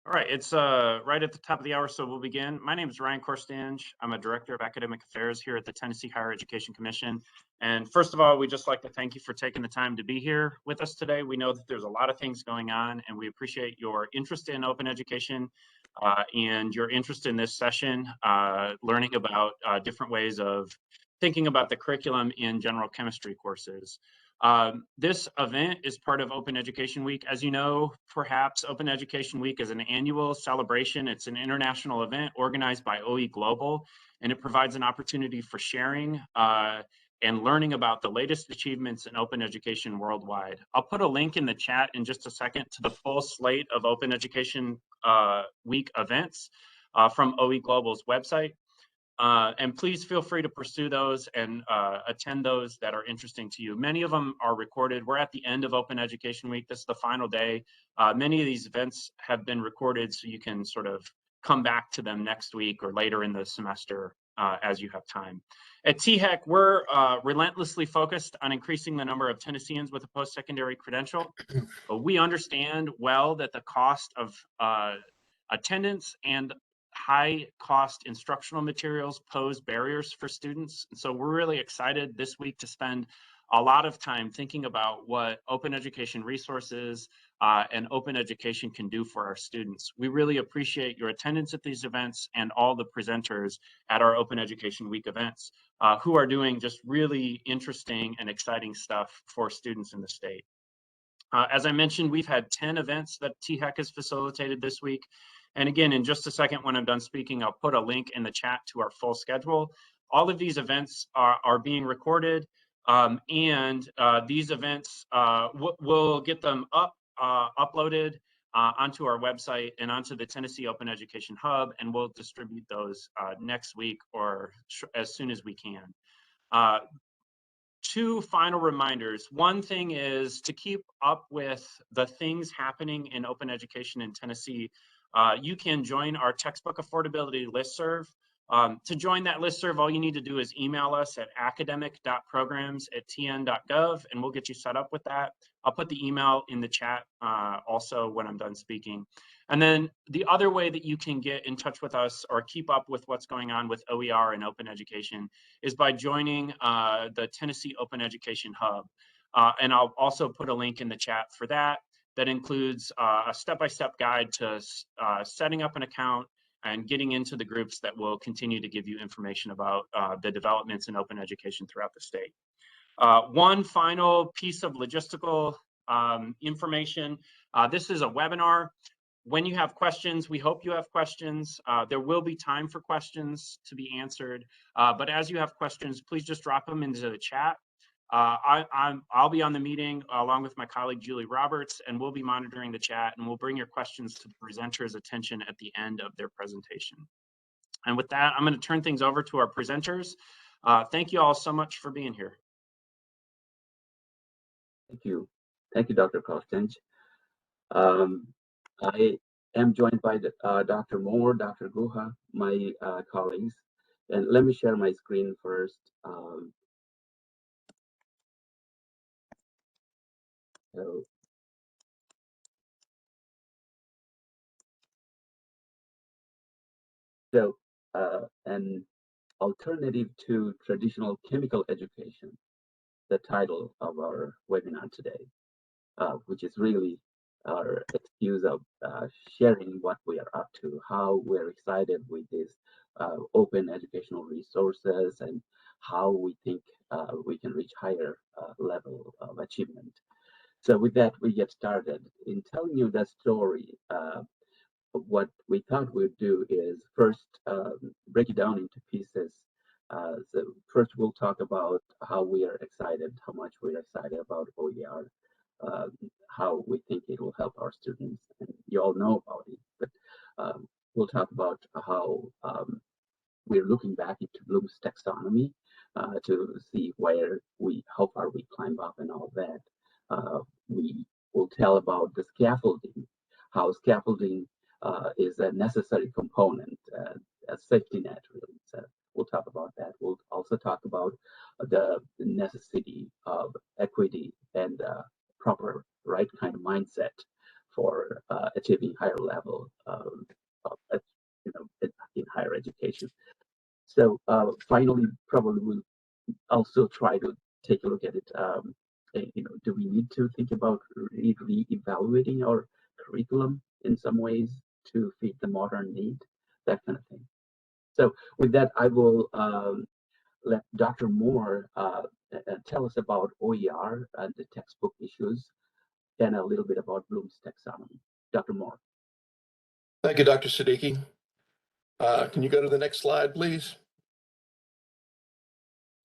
All right, it's right at the top of the hour, so we'll begin. My name is Ryan Korstange. I'm a Director of Academic Affairs here at the Tennessee Higher Education Commission. And first of all, we'd just like to thank you for taking the time to be here with us today. We know that there's a lot of things going on, and we appreciate your interest in open education and your interest in this session, learning about different ways of thinking about the curriculum in general chemistry courses. This event is part of Open Education Week. As you know, perhaps Open Education Week is an annual celebration. It's an international event organized by OE Global, and it provides an opportunity for sharing and learning about the latest achievements in open education worldwide. I'll put a link in the chat in just a second to the full slate of Open Education Week events from OE Global's website. And please feel free to pursue those and attend those that are interesting to you. Many of them are recorded. We're at the end of Open Education Week. This is the final day. Many of these events have been recorded, so you can sort of come back to them next week or later in the semester as you have time. At THEC, we're relentlessly focused on increasing the number of Tennesseans with a post-secondary credential. We understand well that the cost of attendance and high cost instructional materials pose barriers for students. And so we're really excited this week to spend a lot of time thinking about what open education resources and open education can do for our students. We really appreciate your attendance at these events and all the presenters at our Open Education Week events who are doing just really interesting and exciting stuff for students in the state. As I mentioned, we've had 10 events that THEC has facilitated this week. And again, in just a second, when I'm done speaking, I'll put a link in the chat to our full schedule. All of these events are being recorded, and these events, we'll get them uploaded onto our website and onto the Tennessee Open Education Hub, and we'll distribute those next week or as soon as we can. Two final reminders. One thing is to keep up with the things happening in open education in Tennessee. You can join our textbook affordability listserv. To join that listserv, all you need to do is email us at academic.programs@tn.gov, and we'll get you set up with that. I'll put the email in the chat also when I'm done speaking. And then the other way that you can get in touch with us or keep up with what's going on with OER and open education is by joining the Tennessee Open Education Hub. And I'll also put a link in the chat for that. That includes a step-by-step guide to setting up an account and getting into the groups that will continue to give you information about the developments in open education throughout the state. One final piece of logistical information. This is a webinar. When you have questions, we hope you have questions. There will be time for questions to be answered. But as you have questions, please just drop them into the chat. I'll be on the meeting along with my colleague Julie Roberts, and we'll be monitoring the chat, and we'll bring your questions to the presenters' attention at the end of their presentation. And with that, I'm going to turn things over to our presenters. Thank you all so much for being here. Thank you, Dr. Korstange. I am joined by Dr. Moore, Dr. Guha, my colleagues, and let me share my screen first. So, an alternative to traditional chemical education, the title of our webinar today, which is really our excuse of sharing what we are up to, how we're excited with these open educational resources, and how we think we can reach higher level of achievement. So with that, we get started. In telling you that story, what we thought we'd do is first break it down into pieces. So first we'll talk about how we are excited, how much we're excited about OER, how we think it will help our students, and you all know about it, but we'll talk about how we're looking back into Bloom's taxonomy to see how far we climb up and all that. We will tell about the scaffolding, how scaffolding is a necessary component, a safety net, really. So we'll talk about that. We'll also talk about the necessity of equity and proper right kind of mindset for achieving higher level in higher education. So finally, probably we'll also try to take a look at it. Do we need to think about re-evaluating our curriculum in some ways to fit the modern need, that kind of thing. So with that, I will let Dr. Moore tell us about OER and the textbook issues, and a little bit about Bloom's taxonomy. Dr. Moore. Thank you, Dr. Siddiquee. Can you go to the next slide, please?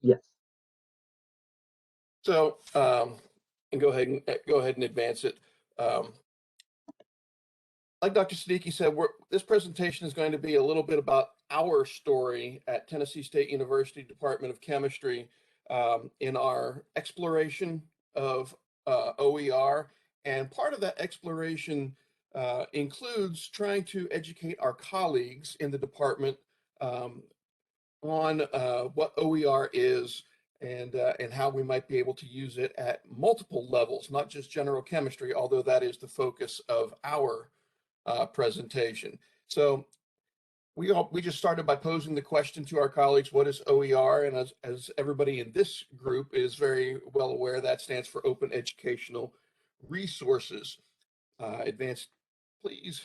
Yes. So, and go ahead and advance it. Like Dr. Siddiquee said, this presentation is going to be a little bit about our story at Tennessee State University Department of Chemistry in our exploration of OER. And part of that exploration includes trying to educate our colleagues in the department on what OER is and how we might be able to use it at multiple levels, not just general chemistry, although that is the focus of our presentation. So we just started by posing the question to our colleagues, what is OER? And as everybody in this group is very well aware, that stands for Open Educational Resources. Advanced, please.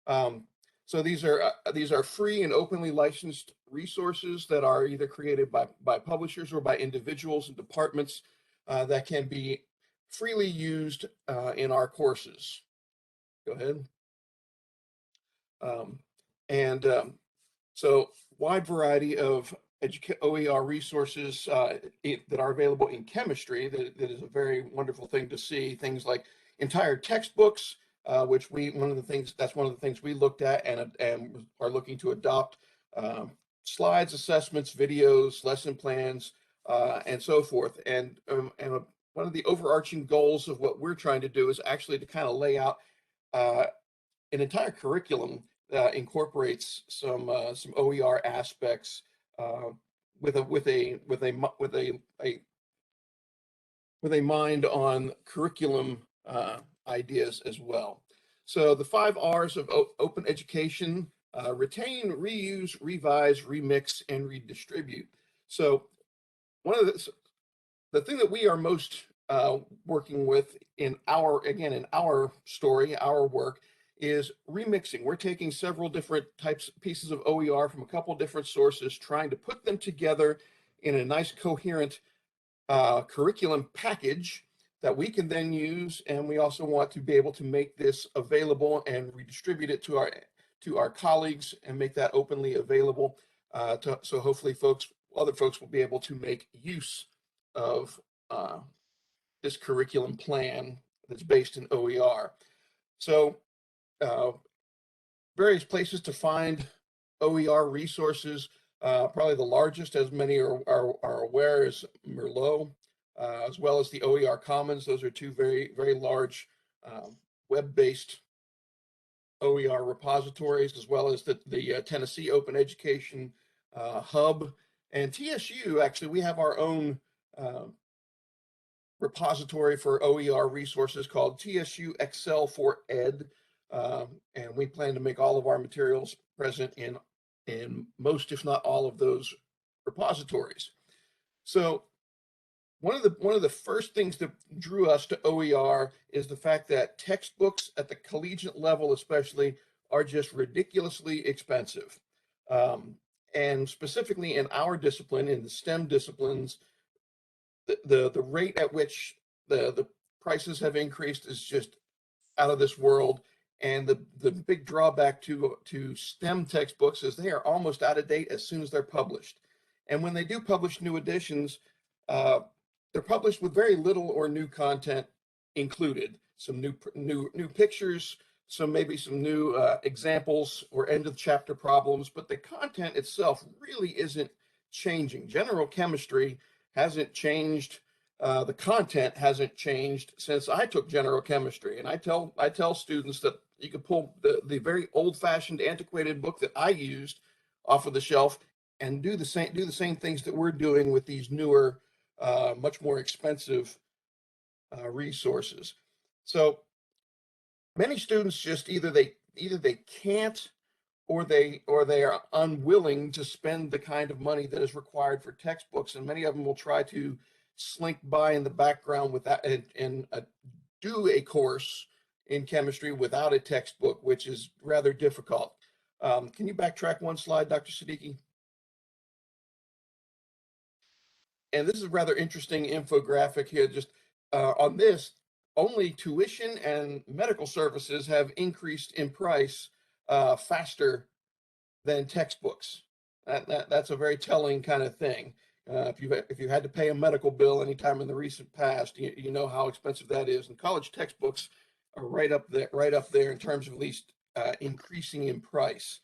So these are free and openly licensed resources that are either created by publishers or by individuals and departments that can be freely used in our courses. Go ahead. So wide variety of OER resources that are available in chemistry. That is a very wonderful thing to see. Things like entire textbooks, which one of the things we looked at and are looking to adopt. Slides, assessments, videos, lesson plans, and so forth. And one of the overarching goals of what we're trying to do is actually to kind of lay out an entire curriculum that incorporates some OER aspects with a mind on curriculum ideas as well. So the 5 R's of open education: retain, reuse, revise, remix, and redistribute. So one of the thing that we are most working with in our story, our work, is remixing. We're taking several different pieces of OER from a couple different sources, trying to put them together in a nice coherent curriculum package that we can then use. And we also want to be able to make this available and redistribute it to our colleagues and make that openly available. So hopefully other folks will be able to make use of this curriculum plan that's based in OER. So various places to find OER resources. Probably the largest, as many are aware, is Merlot, as well as the OER Commons. Those are 2 very, very large web-based OER repositories, as well as the Tennessee Open Education Hub. And TSU, actually, we have our own repository for OER resources called TSU Excel for Ed. And we plan to make all of our materials present in most, if not all, of those repositories. So one of the first things that drew us to OER is the fact that textbooks at the collegiate level, especially, are just ridiculously expensive. And specifically in our discipline, in the STEM disciplines, the rate at which the prices have increased is just out of this world. And the big drawback to STEM textbooks is they are almost out of date as soon as they're published. And when they do publish new editions, they're published with very little or new content included. Some new pictures, maybe some new examples or end of chapter problems, but the content itself really isn't changing. General chemistry hasn't changed. The content hasn't changed since I took general chemistry. And I tell students that you could pull the very old-fashioned, antiquated book that I used off of the shelf and do the same things that we're doing with these newer, much more expensive resources. So many students just either they can't, or they are unwilling to spend the kind of money that is required for textbooks, and many of them will try to slink by in the background with that and do a course in chemistry without a textbook, which is rather difficult. Can you backtrack one slide, Dr. Siddiquee? And this is a rather interesting infographic here. Just on this, only tuition and medical services have increased in price faster than textbooks. That's a very telling kind of thing. If you had to pay a medical bill anytime in the recent past, you know how expensive that is. And college textbooks are right up there in terms of at least increasing in price.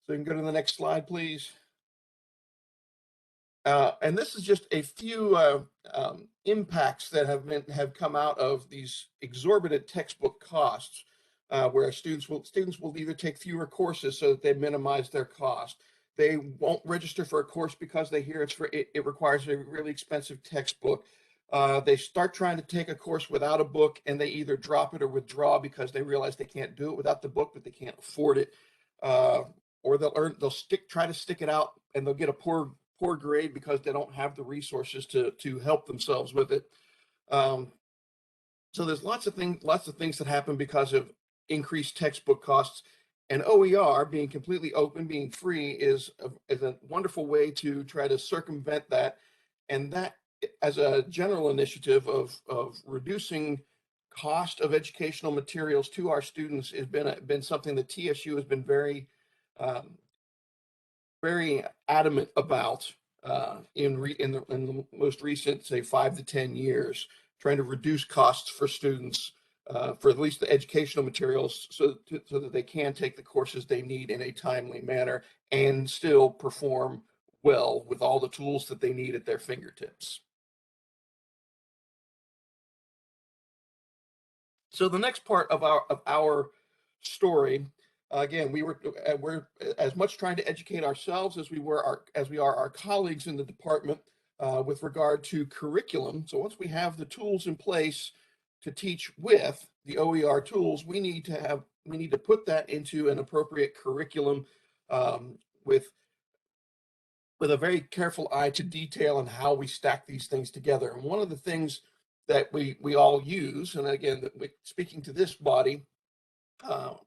So you can go to the next slide, please. And this is just a few impacts that have come out of these exorbitant textbook costs, where students will either take fewer courses so that they minimize their cost. They won't register for a course because they hear it requires a really expensive textbook. They start trying to take a course without a book, and they either drop it or withdraw because they realize they can't do it without the book, but they can't afford it. Or they'll try to stick it out, and they'll get a poor grade because they don't have the resources to help themselves with it. So there's lots of things that happen because of increased textbook costs, and OER being completely open, being free is a wonderful way to try to circumvent that. And that, as a general initiative of reducing cost of educational materials to our students, has been something that TSU has been very adamant about in the most recent, say, 5 to 10 years, trying to reduce costs for students for at least the educational materials, so that they can take the courses they need in a timely manner and still perform well with all the tools that they need at their fingertips. So the next part of our story, again, we're as much trying to educate ourselves as we are our colleagues in the department with regard to curriculum. So once we have the tools in place to teach with the OER tools, we need to put that into an appropriate curriculum with a very careful eye to detail and how we stack these things together. And one of the things that we all use, and again, speaking to this body,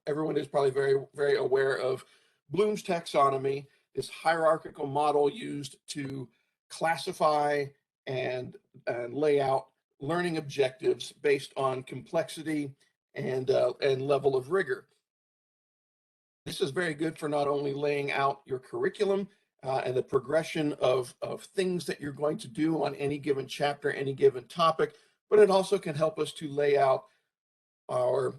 everyone is probably very, very aware of Bloom's taxonomy, this hierarchical model used to classify and lay out learning objectives based on complexity and level of rigor. This is very good for not only laying out your curriculum and the progression of things that you're going to do on any given chapter, any given topic, but it also can help us to lay out our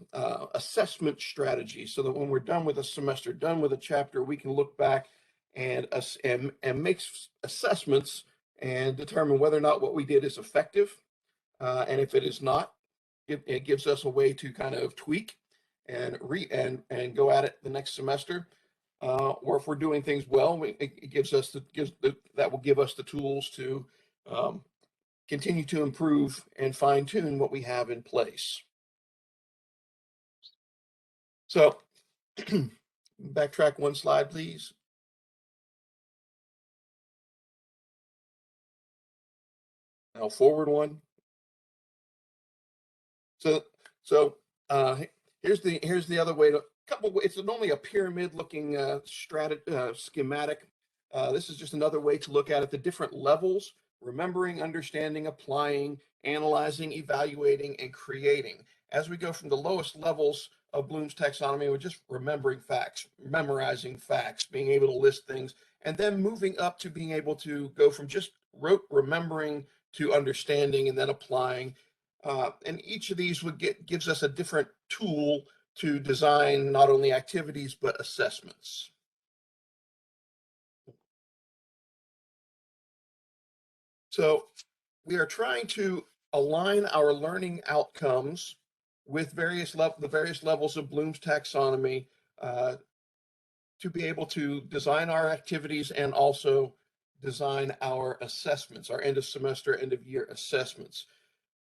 assessment strategy, so that when we're done with a semester, done with a chapter, we can look back and make assessments and determine whether or not what we did is effective. And if it is not, it gives us a way to kind of tweak and go at it the next semester. Or if we're doing things well, that will give us the tools to continue to improve and fine tune what we have in place. So backtrack one slide, please. Now forward one. So here's the other way to it's normally a pyramid looking schematic. This is just another way to look at it, the different levels: remembering, understanding, applying, analyzing, evaluating, and creating. As we go from the lowest levels of Bloom's taxonomy, we're just remembering facts, memorizing facts, being able to list things, and then moving up to being able to go from just remembering to understanding and then applying. And each of these gives us a different tool to design not only activities but assessments. So we are trying to align our learning outcomes with the various levels of Bloom's taxonomy to be able to design our activities and also design our assessments, our end of semester, end of year assessments.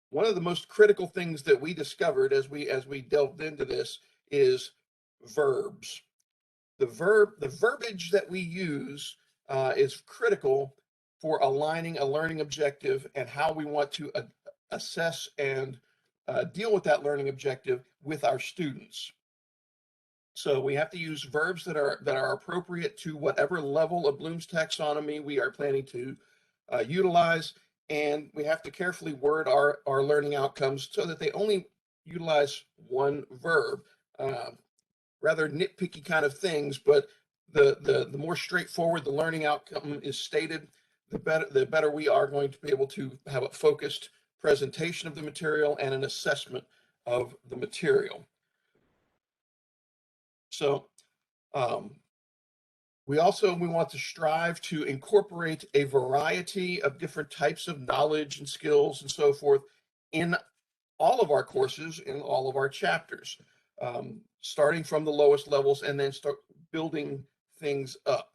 one of the most critical things that we discovered as we delved into this is verbs. The verbiage that we use is critical for aligning a learning objective and how we want to assess and deal with that learning objective with our students. So we have to use verbs that are appropriate to whatever level of Bloom's taxonomy we are planning to utilize, and we have to carefully word our learning outcomes so that they only utilize one verb. Rather nitpicky kind of things, but the more straightforward the learning outcome is stated, the better we are going to be able to have a focused presentation of the material and an assessment of the material. So we want to strive to incorporate a variety of different types of knowledge and skills and so forth in all of our courses, in all of our chapters, starting from the lowest levels and then start building things up.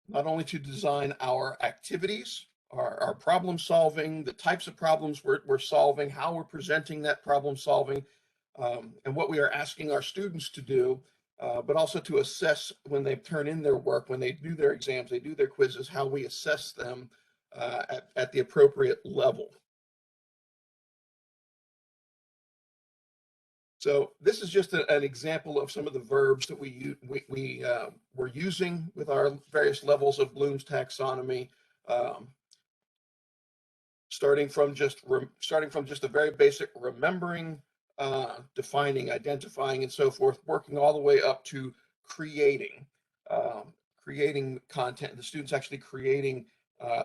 Not only to design our activities, our problem solving, the types of problems we're solving, how we're presenting that problem solving, and what we are asking our students to do, but also to assess when they turn in their work, when they do their exams, they do their quizzes, how we assess them at the appropriate level. So this is just an example of some of the verbs that we're using with our various levels of Bloom's taxonomy, starting from just a very basic remembering, defining, identifying, and so forth, working all the way up to creating content. The students actually creating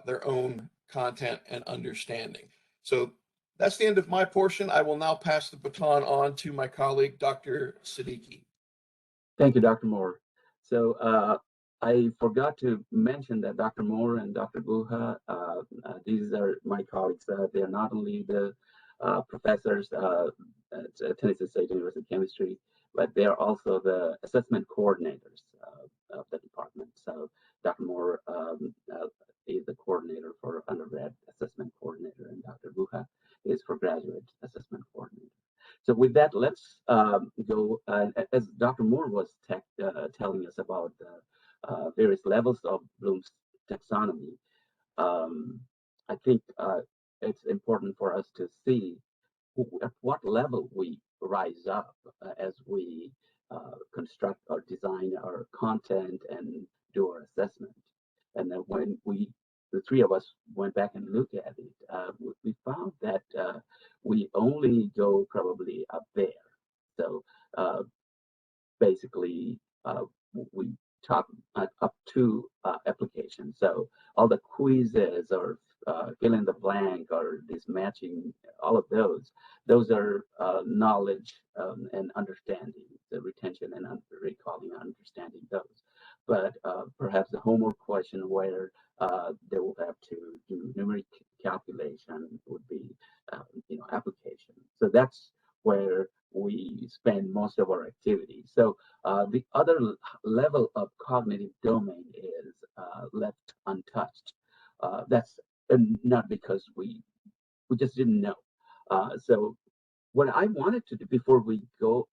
their own content and understanding. So that's the end of my portion. I will now pass the baton on to my colleague, Dr. Siddiquee. Thank you, Dr. Moore. So I forgot to mention that Dr. Moore and Dr. Guha, these are my colleagues. They are not only the professors at Tennessee State University Chemistry, but they are also the assessment coordinators of the department. So Dr. Moore is the coordinator for undergrad assessment coordinator, and Dr. Guha is for graduate assessment coordinator. So with that, let's go, as Dr. Moore was telling us about the various levels of Bloom's taxonomy, I think it's important for us to see at what level we rise up as we construct or design our content and do our assessment. And then when the three of us went back and looked at it, we found that we only go probably up there. So basically, we talk up to application. So all the quizzes or fill in the blank or this matching, all of those are knowledge and understanding, the retention and recalling and understanding those. But perhaps the homework question where they will have to do numeric calculation would be, application. So that's where we spend most of our activity. So the other level of cognitive domain is left untouched. That's not because we just didn't know. So what I wanted to do before we go,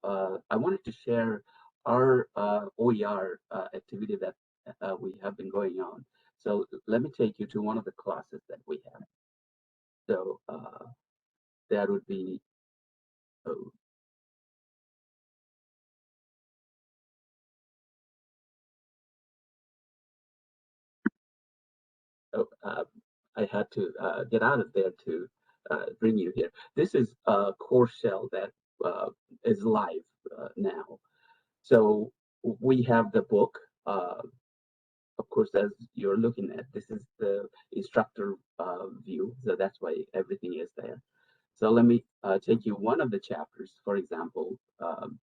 I wanted to share our OER activity that we have been going on. So let me take you to one of the classes that we have. So that would be, I had to get out of there to bring you here. This is a course shell that is live now. So we have the book. Of course, as you're looking at, this is the instructor view. So that's why everything is there. So let me take you one of the chapters. For example,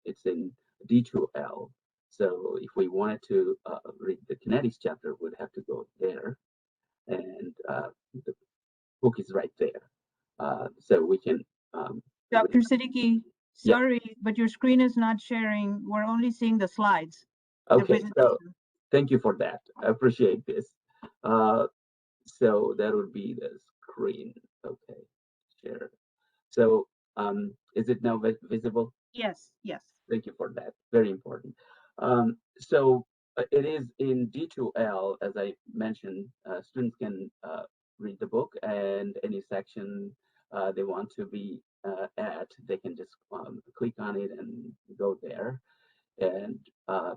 it's in D2L. So if we wanted to read the kinetics chapter, we'd have to go there. And the book is right there. So we can. Dr. Siddiquee, sorry, but your screen is not sharing. We're only seeing the slides. Okay, so thank you for that. I appreciate this. So that would be the screen. Okay, share. So is it now visible? Yes, yes. Thank you for that. Very important. So it is in D2L, as I mentioned, students can read the book, and any section they want to be at, they can just click on it and go there. And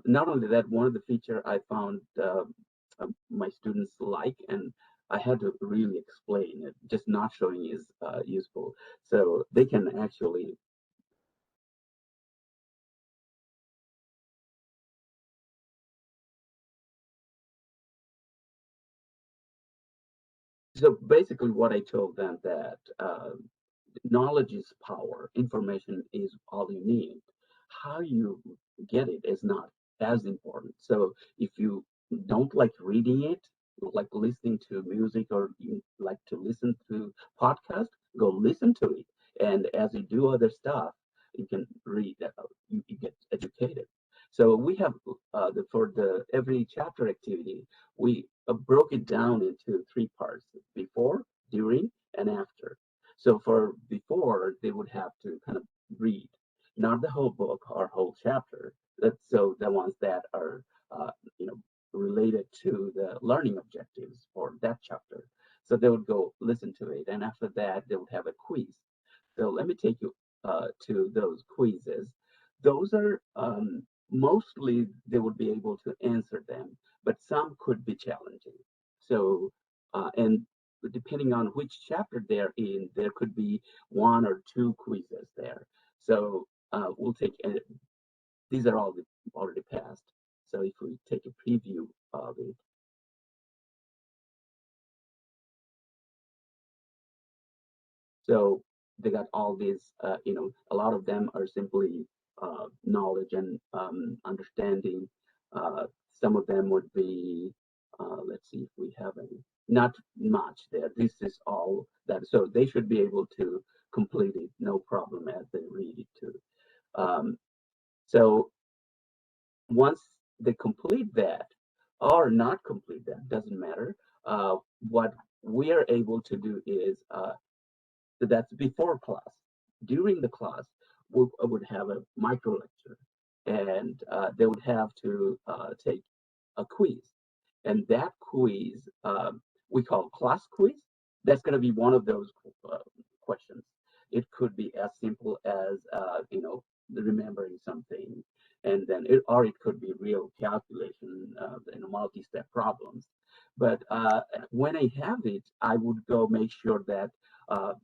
not only that, one of the feature I found my students like, and I had to really explain it, just not showing is useful. So they can actually so basically what I told them that knowledge is power, information is all you need. How you get it is not as important. So if you don't like reading it, like listening to music, or you like to listen to podcast, go listen to it. And as you do other stuff, you can read, you get educated. So we have for the every chapter activity, we broke it down into three parts: before, during, and after. So for before, they would have to kind of read, not the whole book or whole chapter. So the ones that are, you know, related to the learning objectives for that chapter. So they would go listen to it, and after that, they would have a quiz. So let me take you to those quizzes. Those are mostly they would be able to answer them, but some could be challenging. So and depending on which chapter they're in, there could be one or two quizzes there. So we'll take, these are all already passed. So if we take a preview of it, so they got all these, you know, a lot of them are simply knowledge and understanding. Some of them would be, let's see if we have any, not much there. This is all that, so they should be able to complete it, no problem as they read it too. So once they complete that or not complete that, doesn't matter. What we are able to do is so that's before class. During the class, we would have a micro lecture, and they would have to take a quiz. And that quiz, we call class quiz. That's going to be one of those questions. It could be as simple as, you know, remembering something, and then or it could be real calculation, you know, multi-step problems. But when I have it, I would go make sure that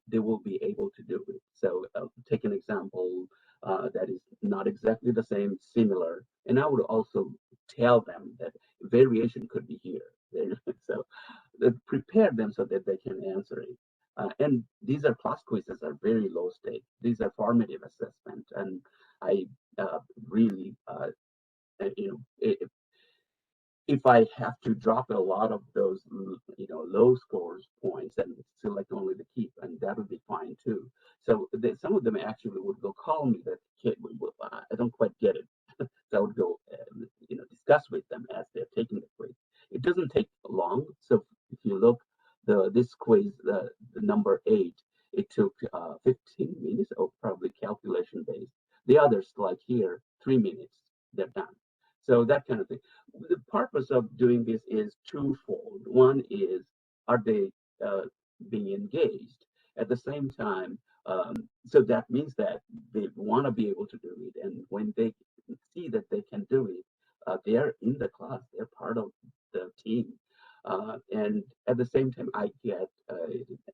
they will be able to do it. So take an example that is not exactly the same, similar, and I would also tell them that variation could be here. So prepare them so that they can answer it. And these are class quizzes are very low stake. These are formative assessment, and I really, you know, if I have to drop a lot of those, you know, low scores points and select only the keep, and that would be fine too. So some of them actually would go call me that, "Kid, I don't quite get it." So I would go, you know, discuss with them as they're taking the quiz. It doesn't take long. So if you look, this quiz, the number 8, it took 15 minutes, or probably calculation based. The others, like here, 3 minutes, they're done. So that kind of thing. The purpose of doing this is twofold. One is, are they being engaged? At the same time, so that means that they want to be able to do it. And when they see that they can do it, they're in the class, they're part of the team. And at the same time, I get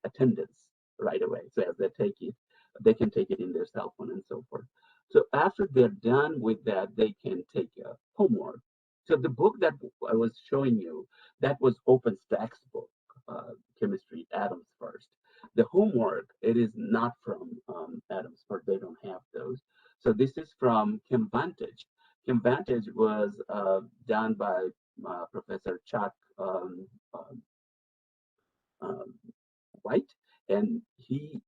attendance right away. So as they take it, they can take it in their cell phone and so forth. So after they're done with that, they can take homework. So the book that I was showing you, that was OpenStack's book, Chemistry, Atoms First. The homework, it is not from Atoms First. They don't have those. So this is from ChemVantage. ChemVantage was done by Professor Chuck um, White, and he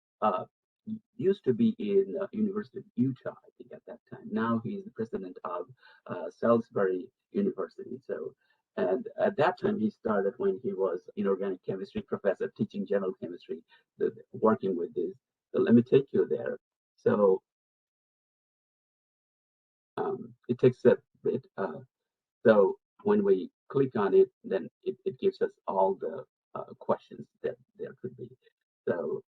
used to be in University of Utah, I think, at that time. Now he's the president of Salisbury University. So, and at that time he started when he was inorganic chemistry professor, teaching general chemistry, working with this let me take you there. So it takes a bit. So when we click on it, then it gives us all the questions that there could be. So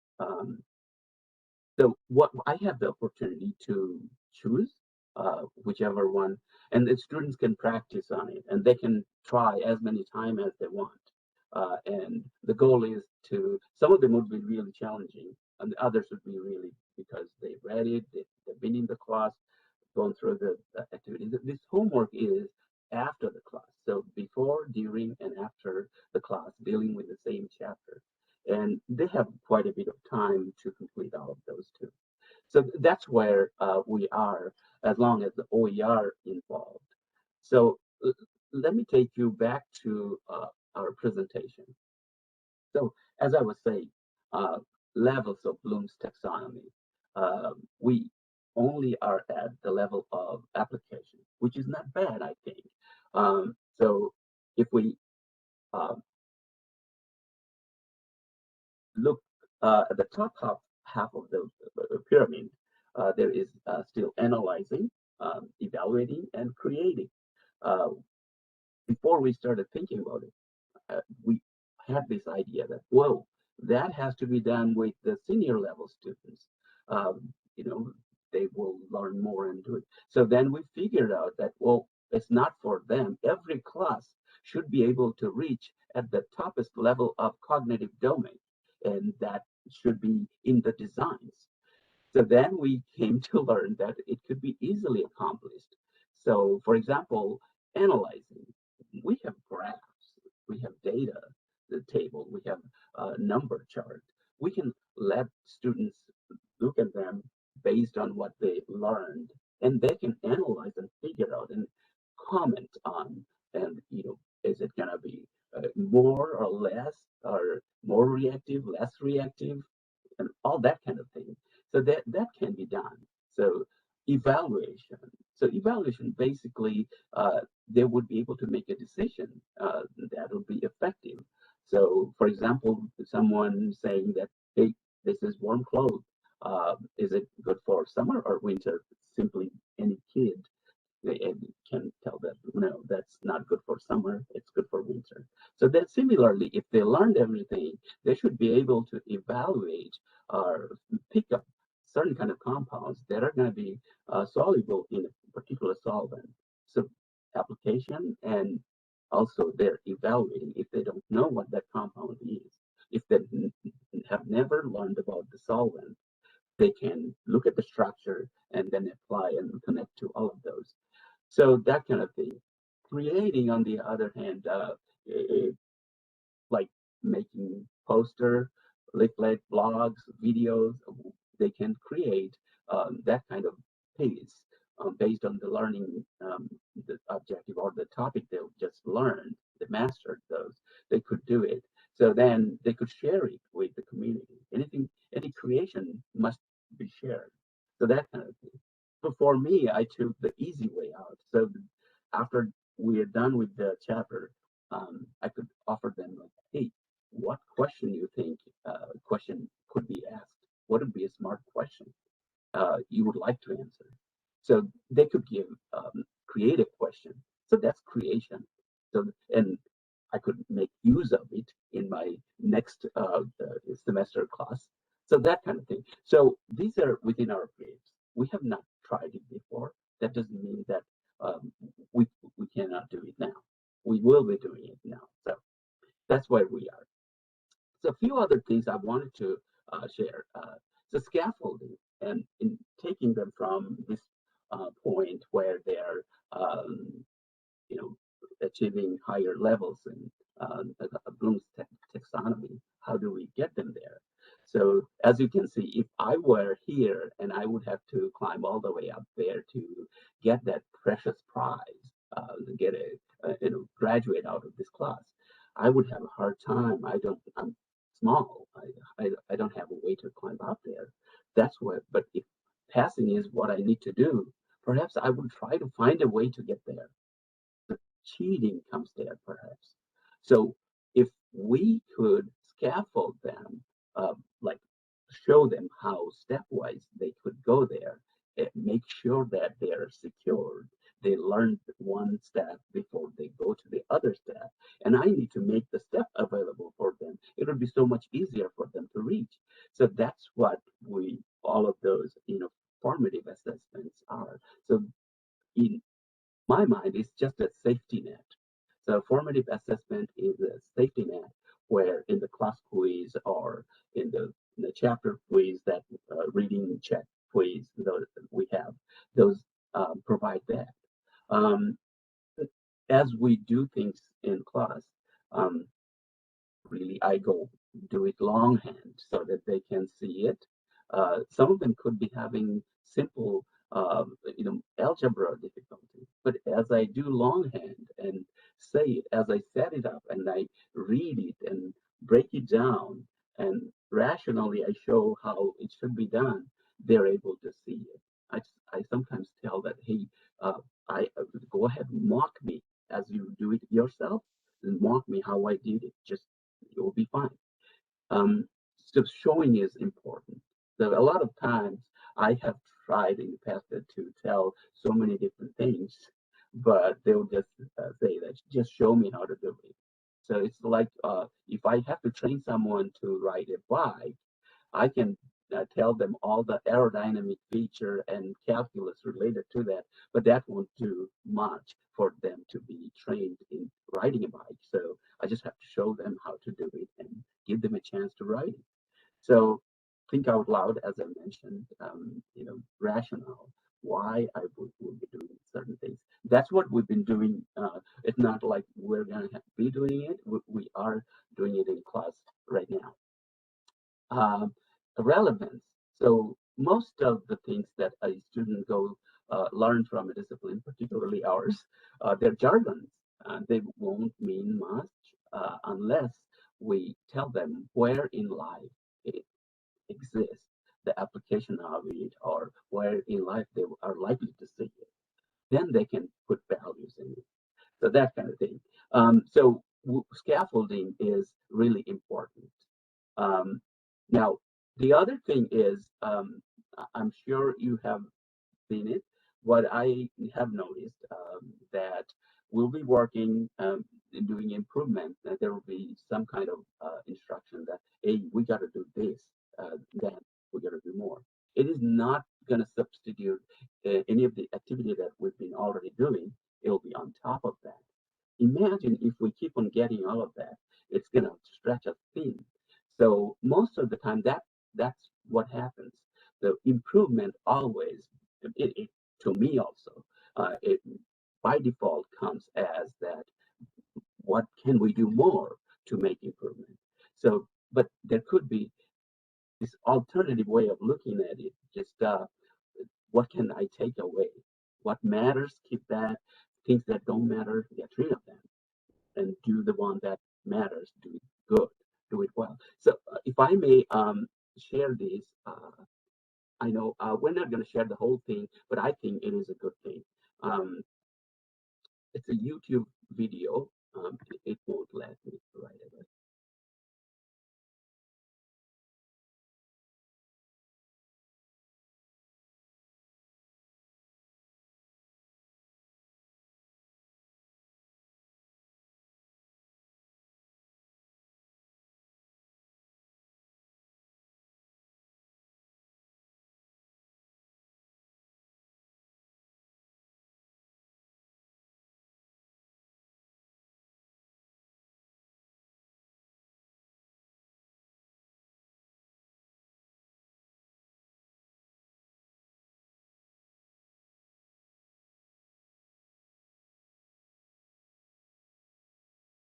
so what I have the opportunity to choose whichever one, and the students can practice on it, and they can try as many times as they want. And the goal is to, some of them would be really challenging, and the others would be really because they read it, they've been in the class, gone through the activity. This homework is after the class, so before, during, and after the class, dealing with the same chapter. And they have quite a bit of time to complete all of those too. So that's where we are, as long as the OER involved. So let me take you back to our presentation. So as I was saying, levels of Bloom's taxonomy, we only are at the level of application, which is not bad, I think. So if we look at the top half of the pyramid, there is still analyzing, evaluating, and creating. Before we started thinking about it, we had this idea that, whoa, that has to be done with the senior level students. You know, they will learn more and do it. So then we figured out that, well, it's not for them. Every class should be able to reach at the toppest level of cognitive domain, and that should be in the designs. So then we came to learn that it could be easily accomplished. So for example, analyzing, we have graphs, we have data, the table, we have a number chart. We can let students look at them based on what they learned, and they can analyze and figure out and comment on, and is it gonna be more or less, or more reactive, less reactive, and all that kind of thing. So that can be done. So evaluation. So evaluation, basically, they would be able to make a decision that would be effective. So, for example, someone saying that, hey, this is warm clothes. Is it good for summer or winter? Simply any kid they can tell that, no, that's not good for summer, it's good for winter. So that similarly, if they learned everything, they should be able to evaluate or pick up certain kind of compounds that are going to be soluble in a particular solvent. So application, and also they're evaluating if they don't know what that compound is. If they have never learned about the solvent, they can look at the structure and then apply and connect to all of those. So that kind of thing. Creating, on the other hand, like making poster, leaflet, blogs, videos, they can create that kind of piece based on the learning, the objective or the topic they just learned, they mastered those, they could do it. So then they could share it with the community. Any creation must be shared. So that kind of thing. So for me, I took the easy way out. So after we are done with the chapter, I could offer them like, hey, what question you think question could be asked? What would be a smart question you would like to answer? So they could give creative question. So that's creation. So, and I could make use of it in my next semester class. So that kind of thing. So these are within our grades. We have not tried it before. That doesn't mean that we cannot do it now. We will be doing it now. So that's where we are. So a few other things I wanted to share. So scaffolding, and in taking them from this point where they're achieving higher levels in Bloom's taxonomy, how do we get them there? So as you can see, if I were here and I would have to climb all the way up there to get that precious prize, get graduate out of this class, I would have a hard time. I'm small. I don't have a way to climb up there. That's what. But if passing is what I need to do, perhaps I would try to find a way to get there. The cheating comes there, perhaps. So if we could scaffold them, like show them how stepwise they could go there, make sure that they are secured. They learn one step before they go to the other step. And I need to make the step available for them. It would be so much easier for them to reach. So that's what all of those, formative assessments are. So in my mind, it's just a safety net. So formative assessment is a safety net where in the class quiz or in the chapter quiz, that reading check quiz those we have, those provide that. Um, as we do things in class, um, really I go do it longhand so that they can see it. Some of them could be having simple, algebra difficulty, but as I do longhand and say it, as I set it up and I read it and break it down and rationally I show how it should be done, they're able to see it. I sometimes tell that, hey, I go ahead, mock me as you do it yourself, and mock me how I did it. Just you'll be fine. So showing is important. So a lot of times I have tried in the past to tell so many different things, but they'll just say that just show me how to do it. So it's like if I have to train someone to ride a bike, I can tell them all the aerodynamic feature and calculus related to that, but that won't do much for them to be trained in riding a bike. So I just have to show them how to do it and give them a chance to ride it. So think out loud, as I mentioned, rationale, why I would be doing certain things. That's what we've been doing. It's not like we're going to be doing it. We are doing it in class right now. Relevance. So most of the things that a student learn from a discipline, particularly ours, they're jargons. They won't mean much unless we tell them where in life it exists, the application of it, or where in life they are likely to see it. Then they can put values in it. So that kind of thing. So scaffolding is really important. Um, Now, the other thing is, I'm sure you have seen it. What I have noticed that we'll be working doing improvement. There will be some kind of instruction that, hey, we got to do this, then we got to do more. It is not going to substitute any of the activity that we've been already doing. It will be on top of that. Imagine if we keep on getting all of that, it's going to stretch us thin. So most of the time, that's what happens. The improvement always, to me also, it by default comes as that. What can we do more to make improvement? So, but there could be this alternative way of looking at it. Just what can I take away? What matters, keep that. Things that don't matter, get rid of them and do the one that matters, do it good, do it well. So if I may share this, I know we're not going to share the whole thing, but I think it is a good thing. It's a YouTube video. It won't let me right away.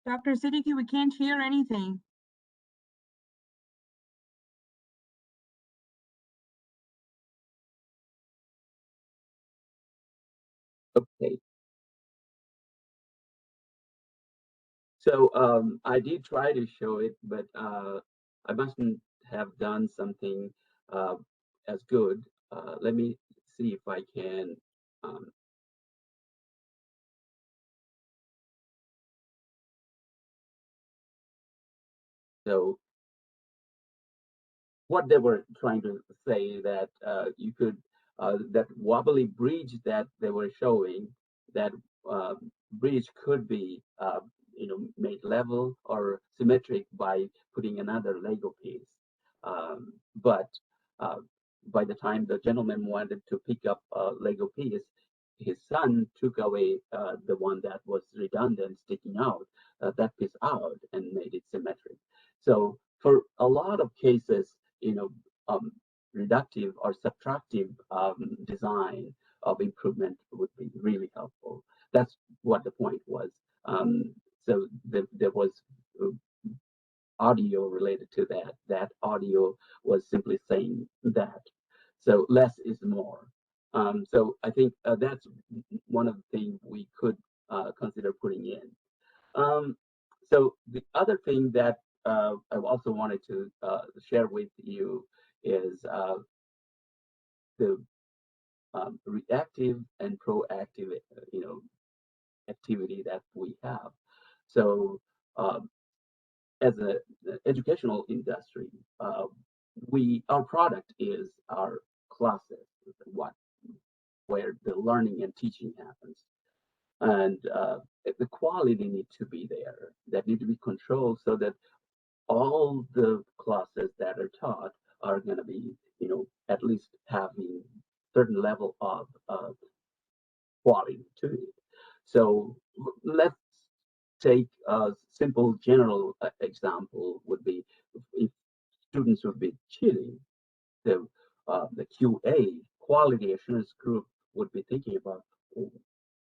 Dr. Siddiquee, we can't hear anything. Okay. So I did try to show it, but I mustn't have done something as good. Let me see if I can. Um, so what they were trying to say that you could that wobbly bridge that they were showing, that bridge could be made level or symmetric by putting another Lego piece. But by the time the gentleman wanted to pick up a Lego piece, his son took away the one that was redundant, sticking out, that piece out, and made it symmetric. So for a lot of cases, reductive or subtractive design of improvement would be really helpful. That's what the point was. So there was audio related to that. That audio was simply saying that. So less is more. So I think that's one of the things we could consider putting in. So the other thing that I also wanted to share with you is the reactive and proactive, activity that we have. So as an educational industry, our product is our classes, where the learning and teaching happens, and the quality need to be there. That need to be controlled so that all the classes that are taught are going to be, at least having certain level of quality to it. So let's take a simple general example would be if students would be cheating, the QA, quality assurance group, would be thinking about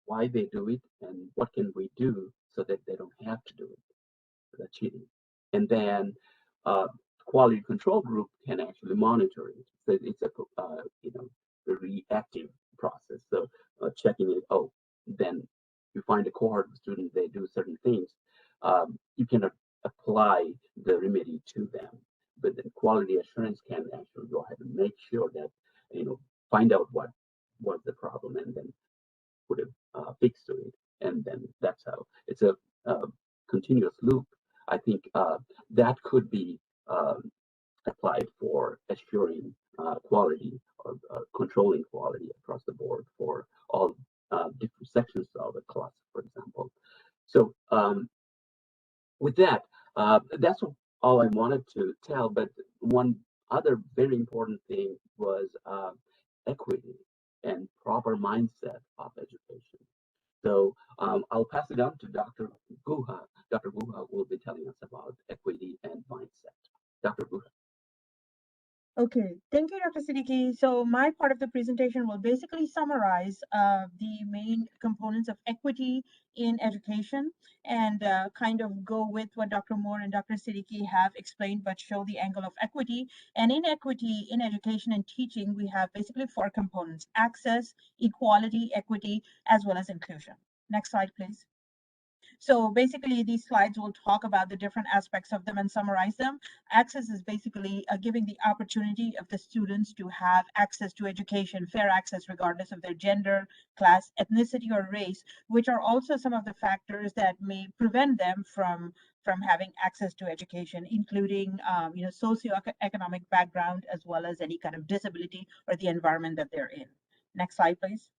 why they do it and what can we do so that they don't have to do it, the cheating. And then quality control group can actually monitor it. So it's a reactive process. So checking it, then you find a cohort of students, they do certain things. You cannot apply the remedy to them, but then quality assurance can actually go ahead and make sure that, find out what was the problem and then put a fix to it. And then that's how it's a continuous loop. I think that could be applied for assuring quality or controlling quality across the board for all different sections of a class, for example. So with that, that's all I wanted to tell. But one other very important thing was equity and proper mindset of education. So I'll pass it on to Dr. Guha. Dr. Guha will be telling us about equity and mindset. Dr. Guha. Okay, thank you, Dr. Siddiquee. So my part of the presentation will basically summarize the main components of equity in education and kind of go with what Dr. Moore and Dr. Siddiquee have explained, but show the angle of equity. And in equity, in education and teaching, we have basically 4 components: access, equality, equity, as well as inclusion. Next slide, please. So basically, these slides will talk about the different aspects of them and summarize them. Access is basically giving the opportunity of the students to have access to education, fair access, regardless of their gender, class, ethnicity, or race, which are also some of the factors that may prevent them from having access to education, including socioeconomic background, as well as any kind of disability or the environment that they're in. Next slide, please.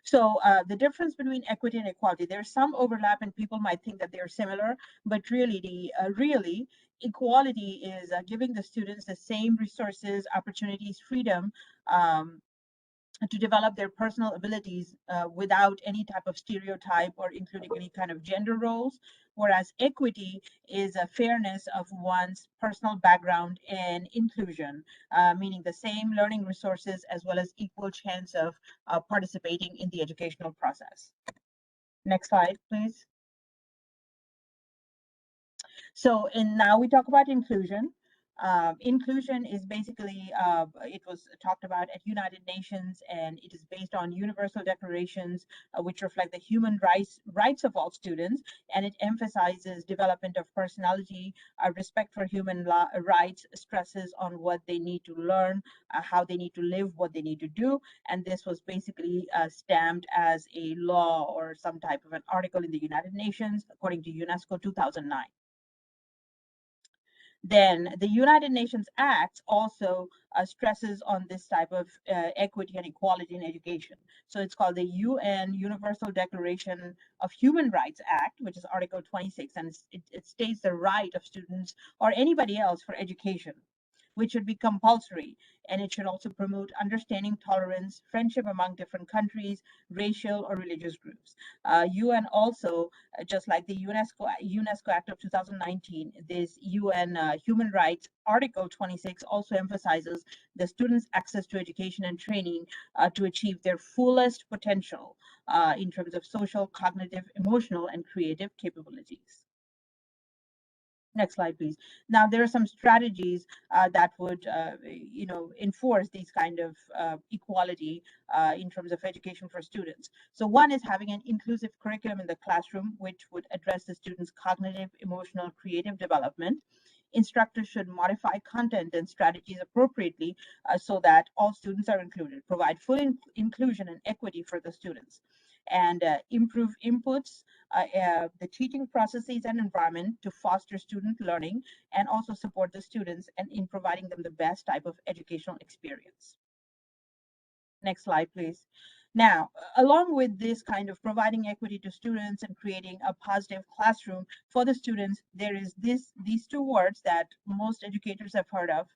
So the difference between equity and equality, there's some overlap and people might think that they're similar, but really, equality is giving the students the same resources, opportunities, freedom to develop their personal abilities without any type of stereotype or including any kind of gender roles. Whereas equity is a fairness of one's personal background and inclusion, meaning the same learning resources as well as equal chance of participating in the educational process. Next slide, please. So, and now we talk about inclusion. Inclusion is basically, it was talked about at United Nations, and it is based on universal declarations, which reflect the human rights of all students, and it emphasizes development of personality, respect for human rights, stresses on what they need to learn, how they need to live, what they need to do, and this was basically stamped as a law or some type of an article in the United Nations, according to UNESCO 2009. then the United Nations Act also stresses on this type of equity and equality in education. So it's called the UN Universal Declaration of Human Rights Act, which is Article 26, and it states the right of students or anybody else for education, which should be compulsory, and it should also promote understanding, tolerance, friendship among different countries, racial or religious groups. UN also, just like the UNESCO Act of 2019, this UN Human Rights Article 26 also emphasizes the students' access to education and training to achieve their fullest potential in terms of social, cognitive, emotional, and creative capabilities. Next slide, please. Now, there are some strategies that would, enforce these kind of equality in terms of education for students. So one is having an inclusive curriculum in the classroom, which would address the students' cognitive, emotional, creative development. Instructors should modify content and strategies appropriately so that all students are included, provide full inclusion and equity for the students, and improve inputs, the teaching processes and environment to foster student learning, and also support the students and in providing them the best type of educational experience. Next slide, please. Now, along with this kind of providing equity to students and creating a positive classroom for the students, there is these two words that most educators have heard of,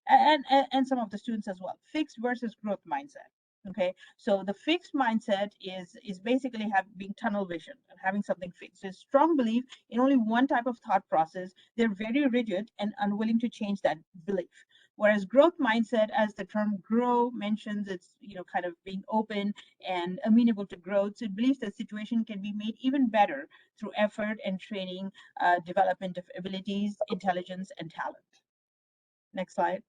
and some of the students as well: fixed versus growth mindset. Okay, so the fixed mindset is basically being tunnel vision and having something fixed. There's strong belief in only one type of thought process. They're very rigid and unwilling to change that belief. Whereas growth mindset, as the term grow mentions, it's kind of being open and amenable to growth. So it believes that situation can be made even better through effort and training, development of abilities, intelligence, and talent. Next slide.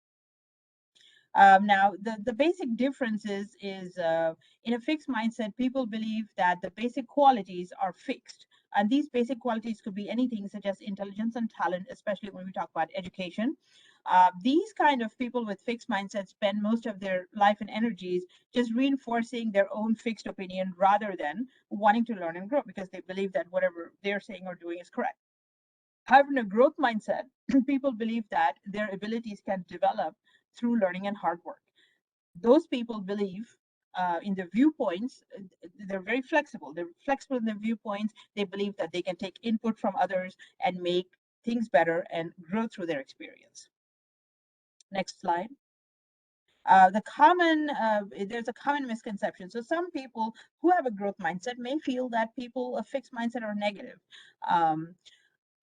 Now, the basic difference is in a fixed mindset, people believe that the basic qualities are fixed. And these basic qualities could be anything such as intelligence and talent, especially when we talk about education. These kind of people with fixed mindsets spend most of their life and energies just reinforcing their own fixed opinion rather than wanting to learn and grow, because they believe that whatever they're saying or doing is correct. However, in a growth mindset, people believe that their abilities can develop through learning and hard work. Those people believe in their viewpoints. They're very flexible. They're flexible in their viewpoints. They believe that they can take input from others and make things better and grow through their experience. Next slide. There's a common misconception. So some people who have a growth mindset may feel that people a fixed mindset are negative.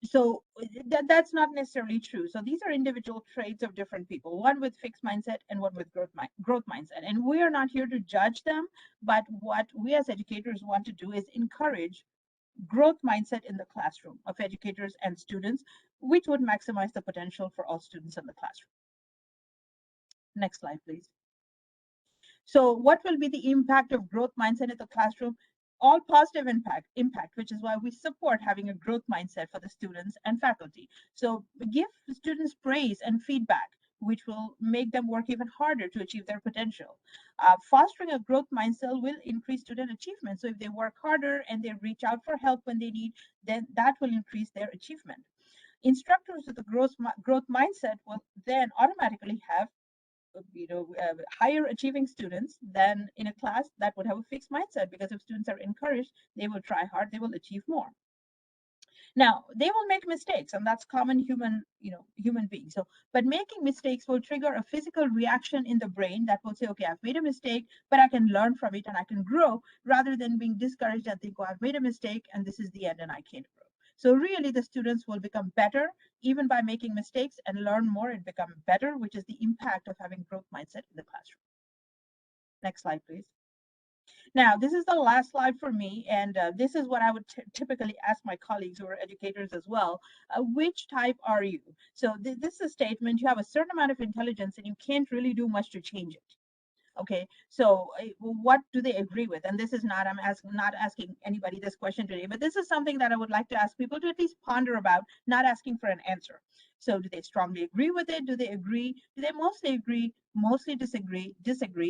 So that's not necessarily true. So these are individual traits of different people, one with fixed mindset and one with growth mindset. And we are not here to judge them, but what we as educators want to do is encourage growth mindset in the classroom of educators and students, which would maximize the potential for all students in the classroom. Next slide, please. So what will be the impact of growth mindset in the classroom? All positive impact, which is why we support having a growth mindset for the students and faculty. So give students praise and feedback, which will make them work even harder to achieve their potential. Fostering a growth mindset will increase student achievement. So if they work harder and they reach out for help when they need, then that will increase their achievement. Instructors with a growth mindset will then automatically have higher achieving students than in a class that would have a fixed mindset, because if students are encouraged, they will try hard, they will achieve more. Now, they will make mistakes, and that's common human beings. So, but making mistakes will trigger a physical reaction in the brain that will say, okay, I've made a mistake, but I can learn from it and I can grow, rather than being discouraged and think, oh, I've made a mistake and this is the end and I can't grow. So really, the students will become better even by making mistakes and learn more and become better, which is the impact of having growth mindset in the classroom. Next slide, please. Now, this is the last slide for me, and this is what I would typically ask my colleagues who are educators as well. Which type are you? So this is a statement: you have a certain amount of intelligence and you can't really do much to change it. Okay, so what do they agree with? And this is not, not asking anybody this question today, but this is something that I would like to ask people to at least ponder about, not asking for an answer. So do they strongly agree with it? Do they agree? Do they mostly agree, mostly disagree,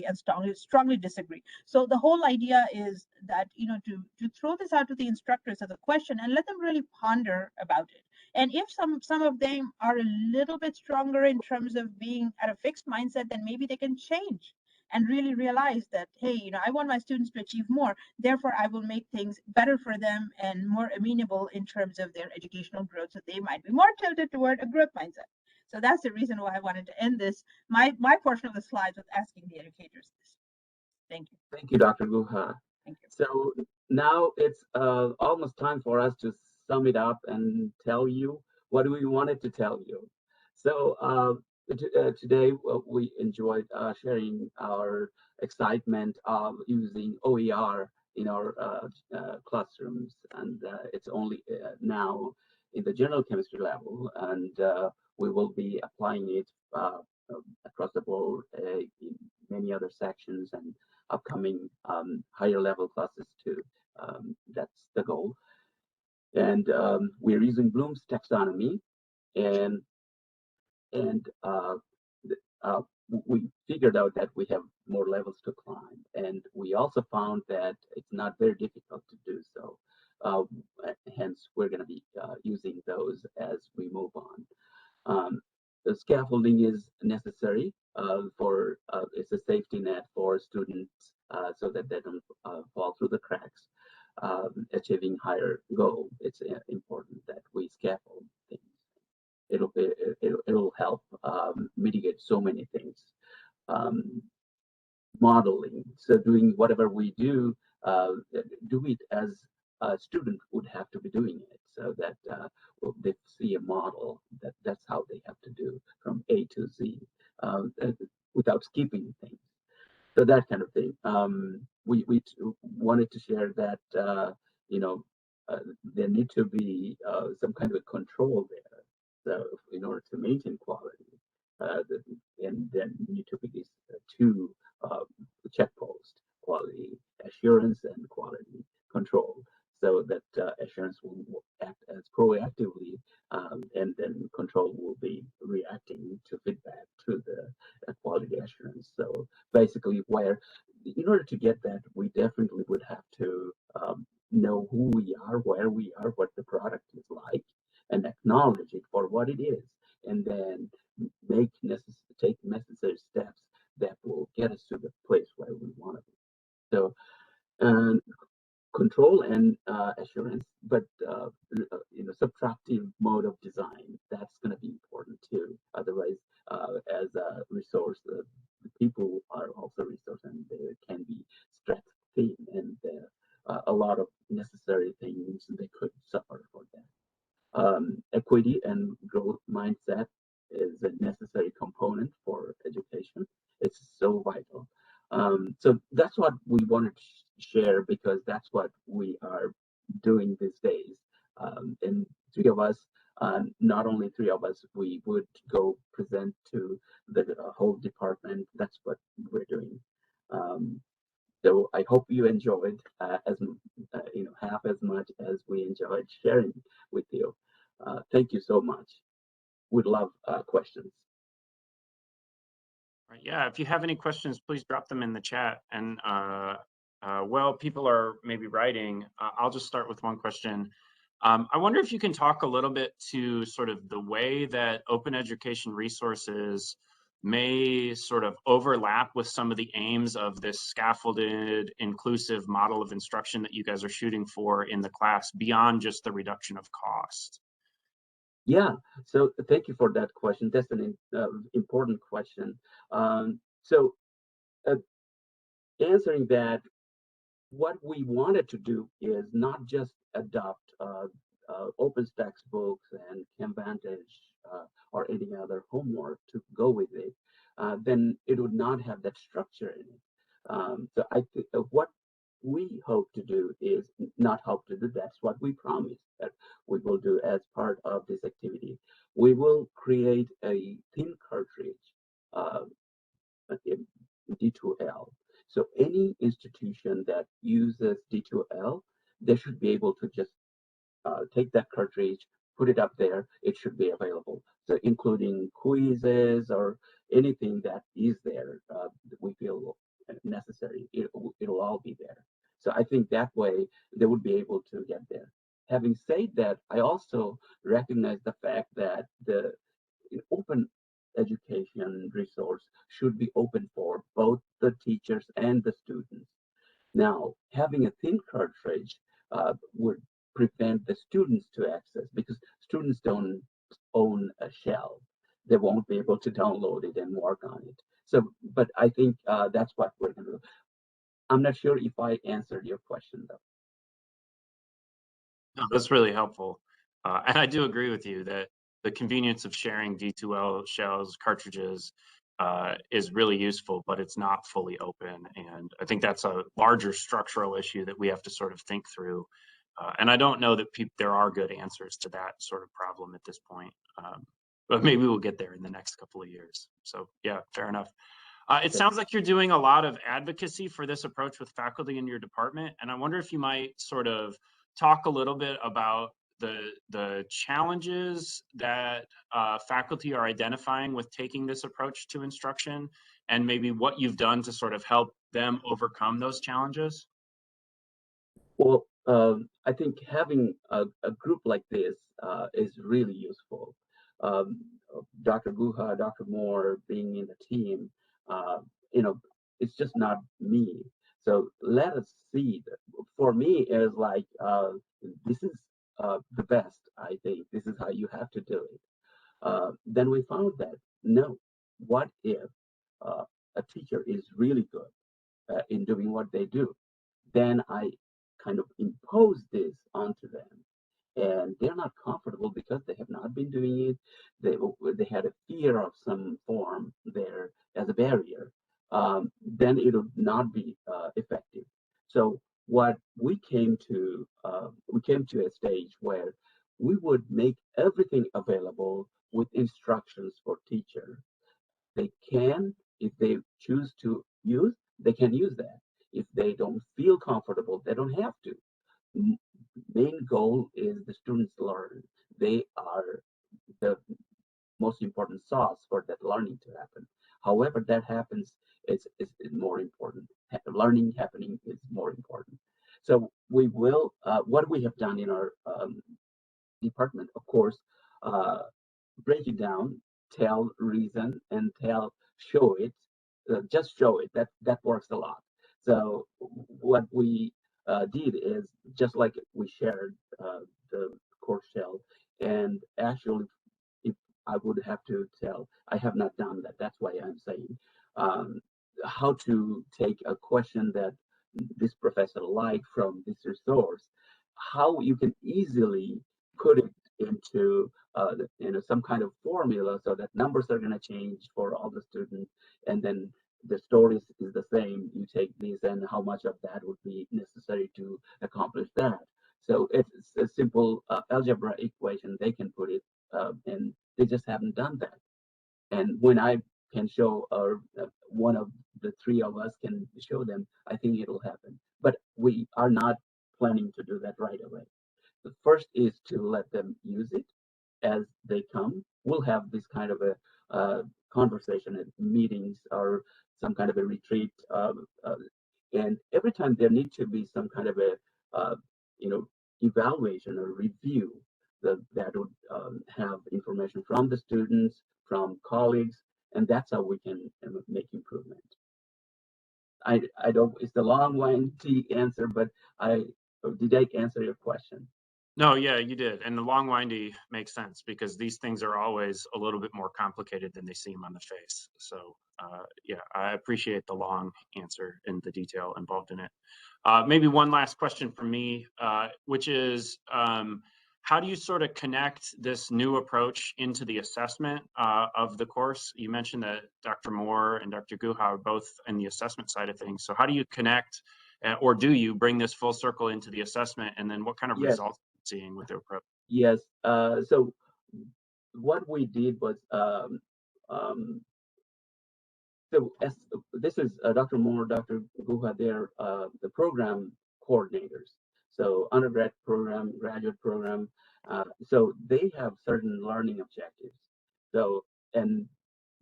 and strongly disagree? So the whole idea is that, to throw this out to the instructors as a question and let them really ponder about it. And if some of them are a little bit stronger in terms of being at a fixed mindset, then maybe they can change and really realize that, hey, I want my students to achieve more. Therefore, I will make things better for them and more amenable in terms of their educational growth. So they might be more tilted toward a growth mindset. So that's the reason why I wanted to end this, my portion of the slides, with asking the educators this. Thank you. Thank you, Dr. Guha. Thank you. So now it's almost time for us to sum it up and tell you what we wanted to tell you. So today we enjoyed sharing our excitement of using OER in our classrooms, and it's only now in the general chemistry level, and we will be applying it across the board in many other sections and upcoming higher level classes too. That's the goal. And we're using Bloom's taxonomy, and and we figured out that we have more levels to climb, and we also found that it's not very difficult to do so. Hence, we're going to be using those as we move on. The scaffolding is necessary for it's a safety net for students so that they don't fall through the cracks. Achieving higher goal, it's important that we scaffold things. It'll help mitigate so many things. Modeling, so doing whatever we do it as a student would have to be doing it, so that they see a model that's how they have to do from A to Z without skipping things. So that kind of thing. We wanted to share that there need to be some kind of a control there. So in order to maintain quality, and then need to be these two check posts: quality assurance and quality control, so that assurance will act as proactively, and then control will be reacting to feedback to the quality assurance. So basically, in order to get that, we definitely would have to know who we are, where we are, what the product is like, and acknowledge it for what it is, and then take necessary steps that will get us to the place where we want to be. So, control and assurance, but subtractive mode of design, that's going to be important too. Otherwise, as a resource, the people are also a resource, and they can be stretched thin, and a lot of necessary things they could suffer for that. Equity and growth mindset is a necessary component for education. It's so vital. So that's what we wanted to share, because that's what we are doing these days. And three of us, not only three of us, we would go present to the whole department. That's what we're doing. So I hope you enjoyed half as much as we enjoyed sharing with you. Thank you so much. Would love questions. Right, yeah, if you have any questions, please drop them in the chat. And while people are maybe writing, I'll just start with one question. I wonder if you can talk a little bit to sort of the way that open education resources may sort of overlap with some of the aims of this scaffolded, inclusive model of instruction that you guys are shooting for in the class, beyond just the reduction of cost. Yeah, so thank you for that question. That's an important question. So answering that, what we wanted to do is not just adopt OpenStax textbooks and Camvantage or any other homework to go with it. Then it would not have that structure in it. So I think what we hope to do is not hope to do. That's what we promise that we will do as part of this activity. We will create a thin cartridge D2L. So any institution that uses D2L, they should be able to just take that cartridge, put it up there, it should be available. So including quizzes or anything that is there, we feel necessary, it'll all be there. So I think that way they would be able to get there. Having said that, I also recognize the fact that the open education resource should be open for both the teachers and the students. Now, having a thin cartridge would prevent the students to access because students don't own a shell. They won't be able to download it and work on it. So, but I think that's what we're going to do. I'm not sure if I answered your question though. No, that's really helpful. And I do agree with you that the convenience of sharing D2L shells, cartridges, is really useful, but it's not fully open. And I think that's a larger structural issue that we have to sort of think through. And I don't know that there are good answers to that sort of problem at this point. But maybe we'll get there in the next couple of years. So yeah, fair enough. It sounds like you're doing a lot of advocacy for this approach with faculty in your department. And I wonder if you might sort of talk a little bit about the challenges that faculty are identifying with taking this approach to instruction, and maybe what you've done to sort of help them overcome those challenges. Well, I think having a group like this is really useful. Um, Dr. Guha, Dr. Moore being in the team, you know, it's just not me. So let us see. For me, is like this is the best. I think this is how you have to do it. Then we found that no, what if a teacher is really good in doing what they do? Then I kind of impose this onto them, and they're not comfortable because they have not been doing it. They had a fear of some form there as a barrier. Then it would not be effective. So what we came to a stage where we would make everything available with instructions for teacher. They can, if they choose to use, they can use that. If they don't feel comfortable, they don't have to. Main goal is the students learn. They are the most important sauce for that learning to happen. However that happens is more important. Learning happening is more important. So we will, what we have done in our department, of course, break it down, tell reason, and show it. Just show it. That works a lot. So what we did is just like we shared the course shell, and actually, if I would have to tell, I have not done that. That's why I'm saying um, how to take a question that this professor liked from this resource, how you can easily put it into some kind of formula so that numbers are going to change for all the students, and then the stories is the same. You take this, and how much of that would be necessary to accomplish that. So it's a simple algebra equation. They can put it, and they just haven't done that. And when I can show, or one of the three of us can show them, I think it'll happen. But we are not planning to do that right away. The first is to let them use it as they come. We'll have this kind of a conversation at meetings or some kind of a retreat, and every time there needs to be some kind of a you know, evaluation or review that would have information from the students, from colleagues, and that's how we can make improvement. I don't. It's a long, winded answer, but did I answer your question? No, yeah, you did. And the long windy makes sense because these things are always a little bit more complicated than they seem on the face. So yeah, I appreciate the long answer and the detail involved in it. Maybe one last question from me, which is how do you sort of connect this new approach into the assessment of the course? You mentioned that Dr. Moore and Dr. Guha are both in the assessment side of things. So how do you connect, or do you bring this full circle into the assessment, and then what kind of Yes. results seeing with their approach? Yes. So what we did was So as this is Dr. Moore, Dr. Guha, they're the program coordinators. So undergrad program, graduate program. So they have certain learning objectives. So, and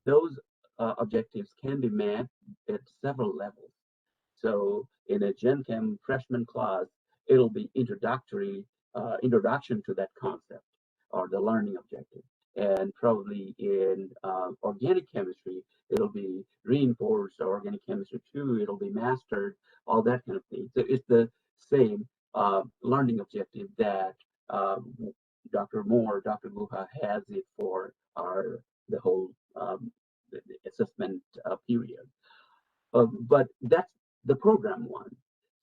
those objectives can be met at several levels. So in a Gen Chem freshman class, it'll be introduction to that concept or the learning objective. And probably in organic chemistry, it'll be reinforced, or organic chemistry 2, it'll be mastered, all that kind of thing. So it's the same learning objective that Dr. Moore, Dr. Guha has it for the whole the assessment period. But that's the program one.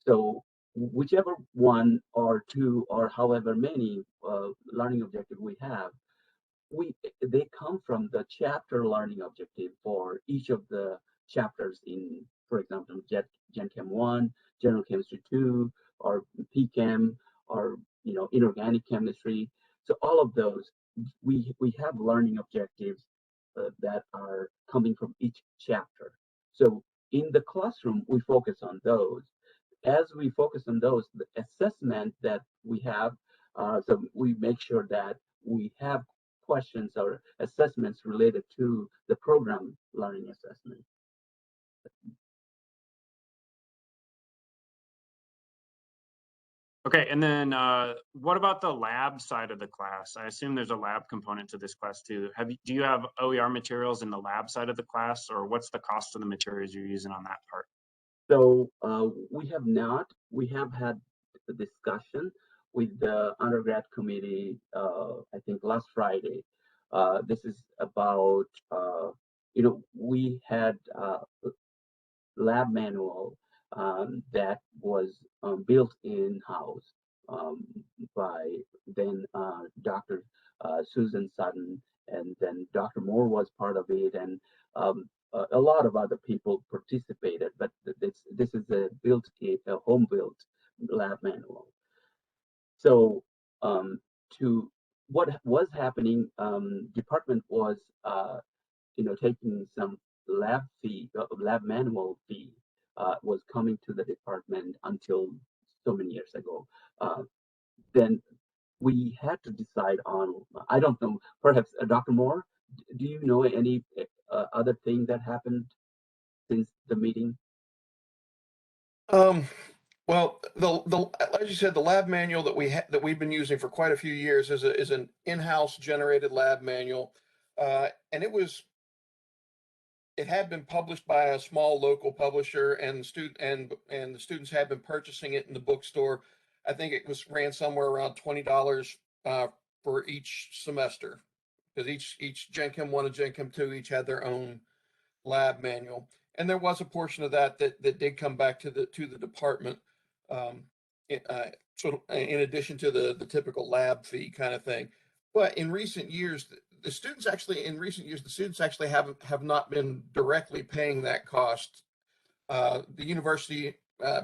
So whichever one or two or however many learning objective we have, they come from the chapter learning objective for each of the chapters in, for example, Gen Chem 1, General Chemistry 2, or PChem, or inorganic chemistry. So all of those, we have learning objectives that are coming from each chapter. So in the classroom, we focus on those. As we focus on those, the assessment that we have, so we make sure that we have questions or assessments related to the program learning assessment. Okay, and then what about the lab side of the class? I assume there's a lab component to this class too. Do you have OER materials in the lab side of the class, or what's the cost of the materials you're using on that part? So we have not. We have had a discussion with the undergrad committee, I think last Friday. This is about, we had lab manual that was built in-house by then Dr. Susan Sutton, and then Dr. Moore was part of it, and a lot of other people participated, but this is a home-built lab manual. So to what was happening, department was taking some lab manual fee was coming to the department until so many years ago. Then we had to decide on, I don't know, perhaps Dr. Moore, do you know any other thing that happened since the meeting? Well, as you said, the lab manual that we've been using for quite a few years is an in-house generated lab manual, and it had been published by a small local publisher, and the students had been purchasing it in the bookstore. I think it ran somewhere around $20 for each semester, because each Gen Chem 1 and Gen Chem 2 each had their own lab manual, and there was a portion of that did come back to the department, sort of in addition to the typical lab fee kind of thing. But in recent years, the students actually have not been directly paying that cost. The university,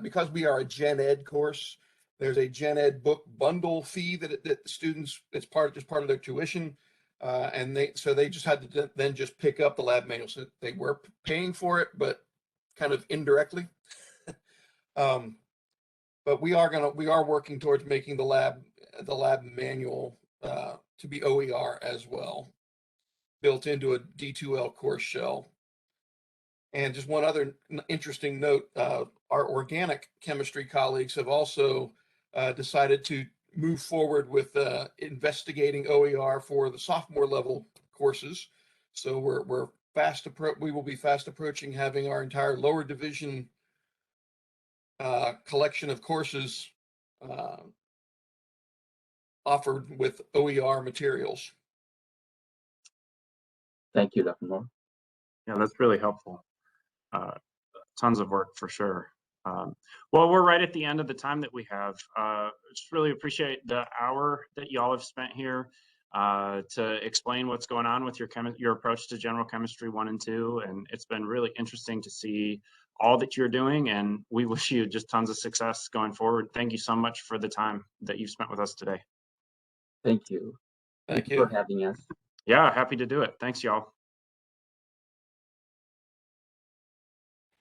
because we are a Gen Ed course, there's a Gen Ed book bundle fee that the students, it's part of their tuition. And they just had to then just pick up the lab manual. So they were paying for it, but kind of indirectly. But we are working towards making the lab manual to be OER as well, built into a D2L course shell. And just one other interesting note, our organic chemistry colleagues have also decided to move forward with investigating OER for the sophomore level courses. So we will be fast approaching having our entire lower division collection of courses offered with OER materials. Thank you, Dr. Moore. Yeah, that's really helpful. Tons of work for sure. Well, we're right at the end of the time that we have. Just really appreciate the hour that y'all have spent here to explain what's going on with your approach to general chemistry 1 and 2. And it's been really interesting to see all that you're doing, and we wish you just tons of success going forward. Thank you so much for the time that you've spent with us today. Thank you. Thank you for having us. Yeah, happy to do it. Thanks, y'all.